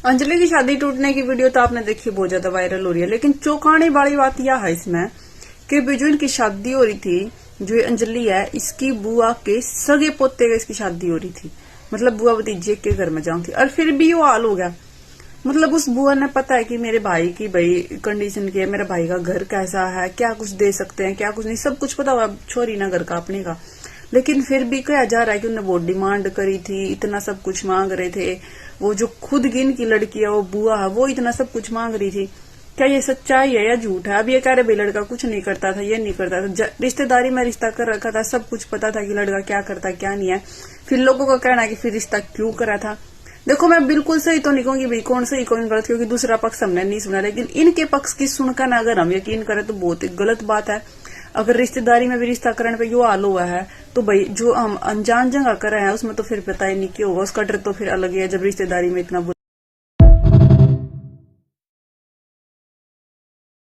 अंजलि की शादी टूटने की वीडियो तो आपने देखी, बहुत ज्यादा वायरल हो रही है। लेकिन चौंकाने वाली बात यह है इसमें कि जो इनकी शादी हो रही थी, जो ये अंजलि है, इसकी बुआ के सगे पोते का इसकी शादी हो रही थी। मतलब बुआ भतीजे के घर में जाऊं थी, और फिर भी वो हाल हो गया। मतलब उस बुआ ने पता है कि मेरे भाई की भाई कंडीशन की है, मेरे भाई का घर कैसा है, क्या कुछ दे सकते हैं क्या कुछ नहीं, सब कुछ पता हुआ छोरी ना घर का अपने का। लेकिन फिर भी कहा जा रहा है कि उन्होंने बहुत डिमांड करी थी, इतना सब कुछ मांग रहे थे। वो जो खुद गिन की लड़की है, वो बुआ है, वो इतना सब कुछ मांग रही थी। क्या ये सच्चाई है या झूठ है? अब ये कह रहे भाई लड़का कुछ नहीं करता था, ये नहीं करता था, रिश्तेदारी में रिश्ता कर रखा था, सब कुछ पता था कि लड़का क्या करता क्या नहीं है। फिर लोगों का कहना है कि फिर रिश्ता क्यों करा था। देखो, मैं बिल्कुल सही तो नहीं कहूंगी भाई कौन सही कौन गलत, क्योंकि दूसरा पक्ष हमने नहीं सुना। लेकिन इनके पक्ष की सुनकर ना अगर हम यकीन करें तो बहुत ही गलत बात है। अगर रिश्तेदारी में भी रिश्ता करने पे यो हाल हुआ है तो भाई जो हम अनजान जगह कर रहे हैं उसमें तो फिर पता ही नहीं क्यों होगा, उसका डर तो फिर अलग ही है जब रिश्तेदारी में इतना